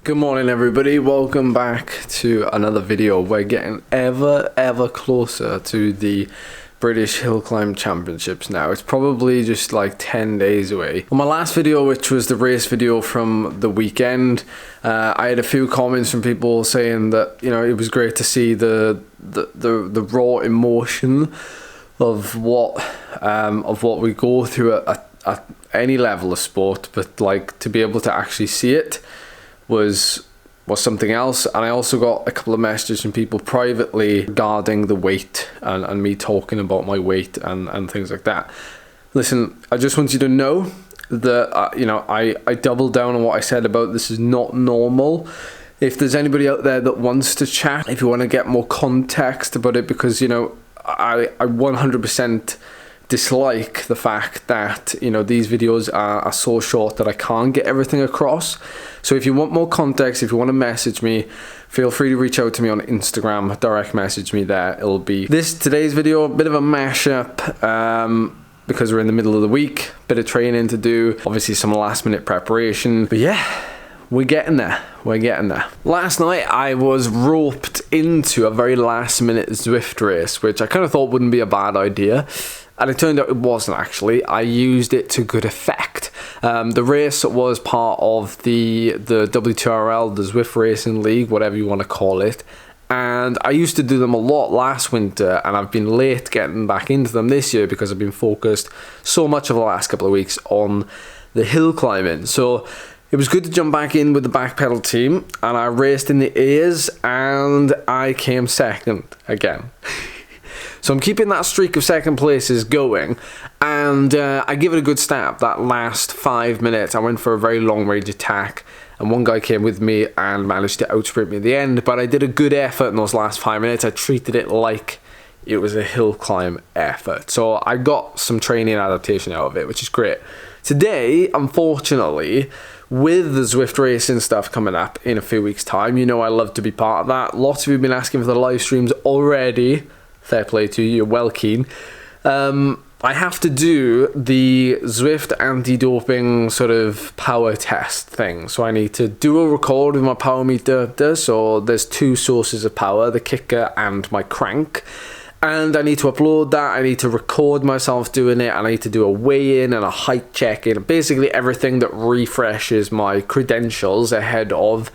Good morning everybody, welcome back to another video. We're getting ever closer to the British Hill Climb Championships now. It's probably just like 10 days away. On my last video, which was the race video from the weekend, I had a few comments from people saying that, you know, it was great to see the raw emotion of what we go through at any level of sport, but like to be able to actually see it was something else. And I also got a couple of messages from people privately regarding the weight and me talking about my weight and things like that. Listen, I just want you to know that you know, I doubled down on what I said about this is not normal. If there's anybody out there that wants to chat, if you want to get more context about it, because you know, I 100% dislike the fact that, you know, these videos are so short that I can't get everything across. So if you want more context, if you want to message me, feel free to reach out to me on Instagram, direct message me there. It'll be today's video, a bit of a mashup, because we're in the middle of the week, bit of training to do, obviously some last minute preparation, but yeah, we're getting there. Last night I was roped into a very last minute Zwift race, which I kind of thought wouldn't be a bad idea. And it turned out it wasn't actually. I used it to good effect. The race was part of the WTRL, the Zwift Racing League, whatever you want to call it. And I used to do them a lot last winter, and I've been late getting back into them this year because I've been focused so much of the last couple of weeks on the hill climbing. So it was good to jump back in with the back pedal team, and I raced in the A's and I came second again. So I'm keeping that streak of second places going, and I give it a good stab. That last 5 minutes, I went for a very long range attack, and one guy came with me and managed to outsprint me at the end, but I did a good effort in those last 5 minutes. I treated it like it was a hill climb effort. So I got some training adaptation out of it, which is great. Today, unfortunately, with the Zwift racing stuff coming up in a few weeks' time, you know I love to be part of that. Lots of you have been asking for the live streams already. Fair play to you, you're well keen. I have to do the Zwift anti-doping sort of power test thing. So I need to do a record with my power meter. So there's two sources of power, the kicker and my crank. And I need to upload that, I need to record myself doing it, and I need to do a weigh-in and a height check-in. Basically everything that refreshes my credentials ahead of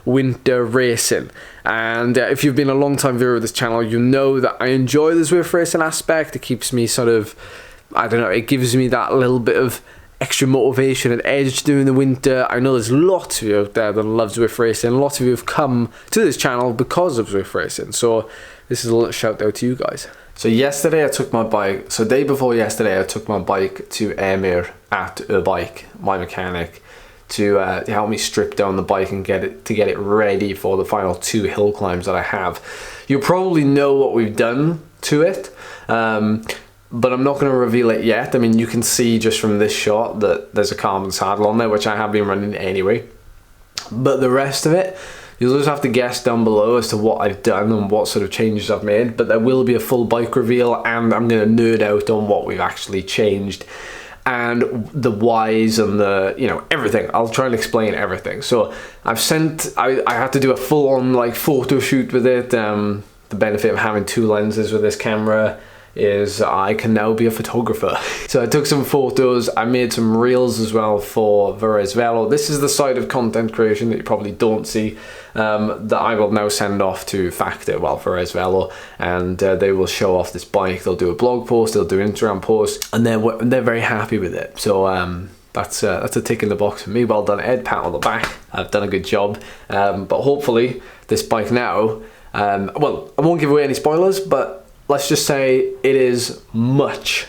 winter racing. And if you've been a long time viewer of this channel, you know that I enjoy the Zwift racing aspect. It keeps me sort of, I don't know, it gives me that little bit of extra motivation and edge during the winter. I know there's lots of you out there that love Zwift racing. Lots of you have come to this channel because of Zwift racing. So this is a little shout out to you guys. So yesterday I took my bike, so day before yesterday I took my bike to Emir at Beic, my mechanic, to help me strip down the bike and get it ready for the final 2 hill climbs that I have. You'll probably know what we've done to it, but I'm not going to reveal it yet. I mean, you can see just from this shot that there's a carbon saddle on there, which I have been running anyway. But the rest of it, you'll just have to guess down below as to what I've done and what sort of changes I've made. But there will be a full bike reveal, and I'm going to nerd out on what we've actually changed and the whys and the, you know, everything. I'll try and explain everything. So I had to do a full-on like photo shoot with it. The benefit of having 2 lenses with this camera is I can now be a photographer. So I took some photos, I made some reels as well for Laverack. This is the side of content creation that you probably don't see, that I will now send off to Factor, well, Laverack, and they will show off this bike. They'll do a blog post, they'll do an Instagram post, and they're very happy with it. So that's a tick in the box for me. Well done, Ed, pat on the back. I've done a good job. But hopefully this bike now, well, I won't give away any spoilers, but let's just say it is much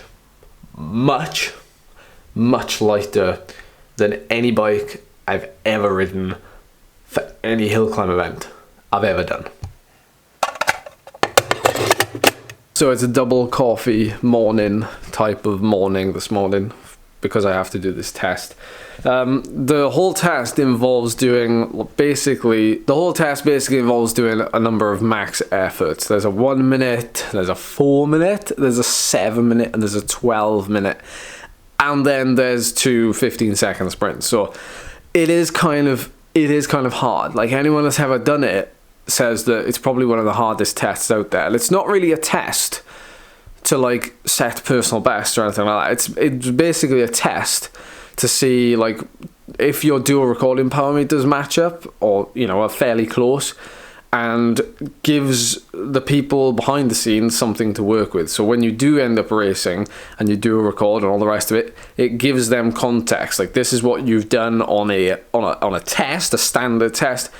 lighter than any bike I've ever ridden for any hill climb event I've ever done. So it's a double coffee morning type of morning this morning because I have to do this test. The whole test basically involves doing a number of max efforts. There's a 1 minute, there's a 4 minute, there's a 7 minute, and there's a 12 minute. And then there's two 15-second sprints. So it is kind of it is kind of hard. Like, anyone that's ever done it says that it's probably one of the hardest tests out there. And it's not really a test to like set personal best or anything like that. It's basically a test to see like if your dual recording power meters match up, or you know, are fairly close, and gives the people behind the scenes something to work with. So when you do end up racing and you do a record and all the rest of it, it gives them context. Like, this is what you've done on a test, a standard test,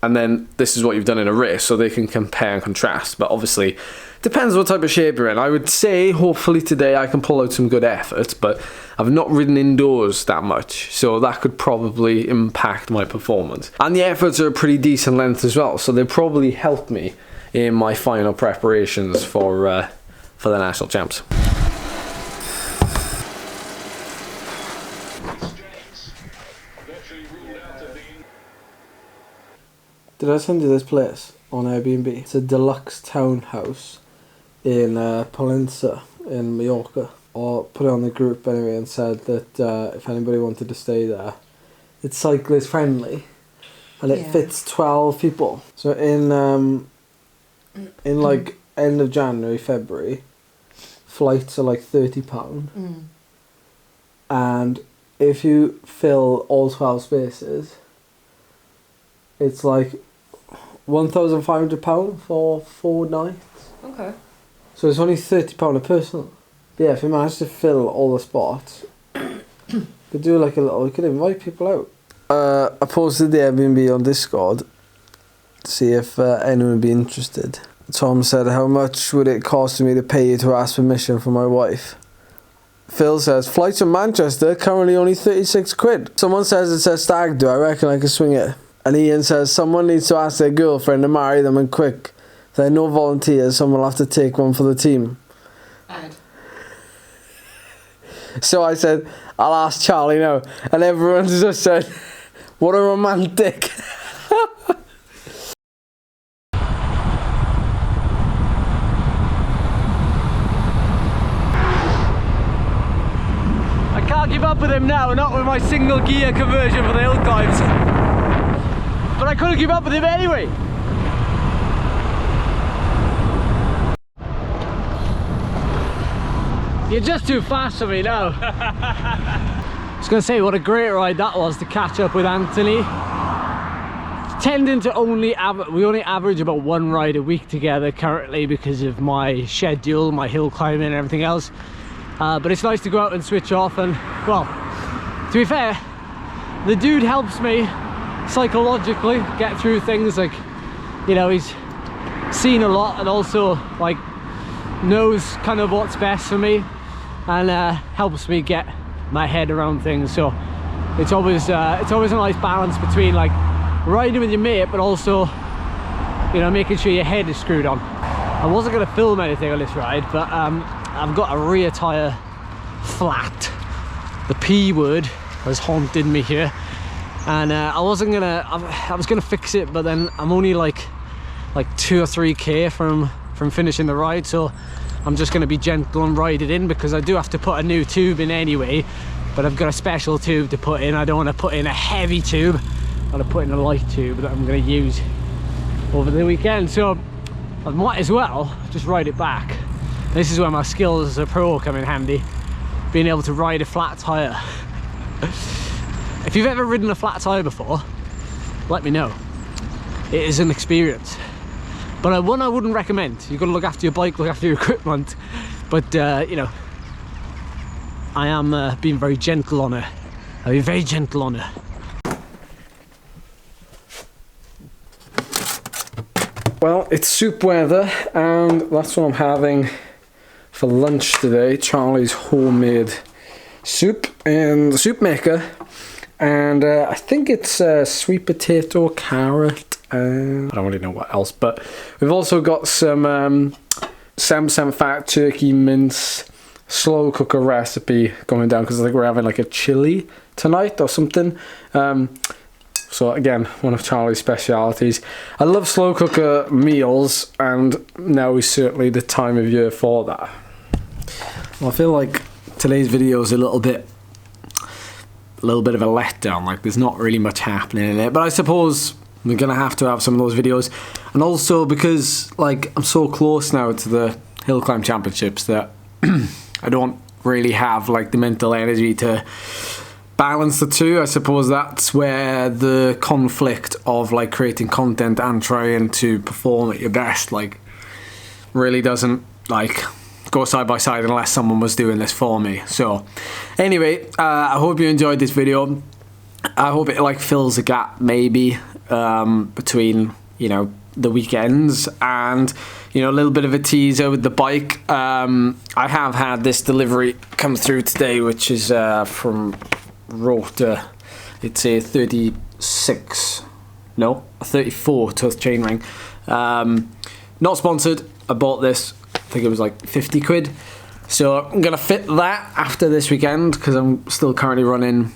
and then this is what you've done in a race, so they can compare and contrast. But obviously, depends what type of shape you're in. I would say hopefully today I can pull out some good effort, but I've not ridden indoors that much, so that could probably impact my performance. And the efforts are a pretty decent length as well, so they probably help me in my final preparations for the national champs. Did I send you this place on Airbnb? It's a deluxe townhouse in Palencia in Mallorca. Or put it on the group anyway and said that if anybody wanted to stay there, it's cyclist friendly and it fits 12 people. So in like end of January, February, flights are like £30. And if you fill all 12 spaces, it's like £1,500 for 4 nights. Okay. So it's only £30 a person. But yeah, if you manage to fill all the spots, you could do like a little, you could invite people out. I posted the Airbnb on Discord to see if anyone would be interested. Tom said, how much would it cost me to pay you to ask permission from my wife? Phil says, flights from Manchester, currently only 36 quid. Someone says it's a stag do, I reckon I can swing it. And Ian says, someone needs to ask their girlfriend to marry them and quick. If there are no volunteers, someone will have to take one for the team. Ed. So I said, I'll ask Charlie now. And everyone's just said, what a romantic. I can't give up with him now, not with my single gear conversion for the hill climbs. But I couldn't give up with him anyway. You're just too fast for me now. I was going to say, what a great ride that was to catch up with Anthony. Tending to we only average about 1 ride a week together currently because of my schedule, my hill climbing and everything else. But it's nice to go out and switch off, and well, to be fair, the dude helps me psychologically get through things. Like, you know, he's seen a lot and also like knows kind of what's best for me, and helps me get my head around things. So it's always a nice balance between like riding with your mate but also, you know, making sure your head is screwed on. I wasn't going to film anything on this ride, but I've got a rear tyre flat. The P word has haunted me here, and I was gonna fix it, but then I'm only like 2 or 3k from finishing the ride, so I'm just going to be gentle and ride it in, because I do have to put a new tube in anyway, but I've got a special tube to put in. I don't want to put in a heavy tube, I want to put in a light tube that I'm going to use over the weekend, so I might as well just ride it back. This is where my skills as a pro come in handy, being able to ride a flat tyre. If you've ever ridden a flat tyre before, let me know. It is an experience. But one I wouldn't recommend. You've got to look after your bike, look after your equipment. But, you know, I am being very gentle on her. I'll be very gentle on her. Well, it's soup weather, and that's what I'm having for lunch today. Charlie's homemade soup in the soup maker. And I think it's sweet potato, carrot, I don't really know what else, but we've also got some 7% fat turkey mince slow cooker recipe going down, because I think we're having like a chili tonight or something. So again, one of Charlie's specialities. I love slow cooker meals, and now is certainly the time of year for that. Well, I feel like today's video is a little bit a little bit of a letdown. Like, there's not really much happening in it, but I suppose we're gonna have to have some of those videos. And also because, like, I'm so close now to the hill climb championships that I don't really have, like, the mental energy to balance the two. I suppose that's where the conflict of, like, creating content and trying to perform at your best, like, really doesn't, like, go side by side unless someone was doing this for me. So anyway, I hope you enjoyed this video. I hope it, like, fills a gap maybe between, you know, the weekends, and, you know, a little bit of a teaser with the bike. I have had this delivery come through today, which is from Rota. It's a 34 tooth chainring. Not sponsored. I bought this, I think it was like 50 quid. So I'm gonna fit that after this weekend, because I'm still currently running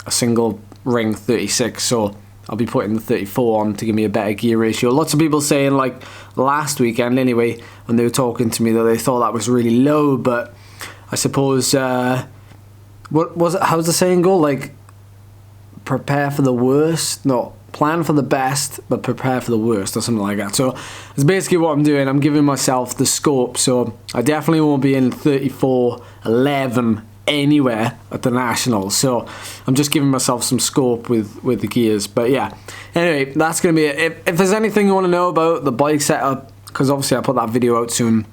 a single ring 36, so I'll be putting the 34 on to give me a better gear ratio. Lots of people saying, like, last weekend anyway, when they were talking to me, that they thought that was really low, but I suppose, what was it, how's the saying go? Like, prepare for the worst? No, plan for the best, but prepare for the worst, or something like that. So it's basically what I'm doing. I'm giving myself the scope, so I definitely won't be in 34.11 anywhere at the Nationals, so I'm just giving myself some scope with the gears. But yeah, anyway, that's gonna be it. If there's anything you want to know about the bike setup, because obviously I put that video out soon,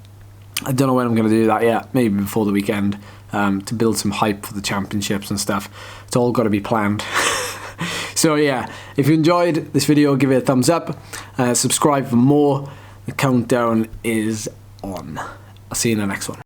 I don't know when I'm gonna do that yet, maybe before the weekend, to build some hype for the championships and stuff. It's all got to be planned. So yeah, if you enjoyed this video, give it a thumbs up, subscribe for more. The countdown is on. I'll see you in the next one.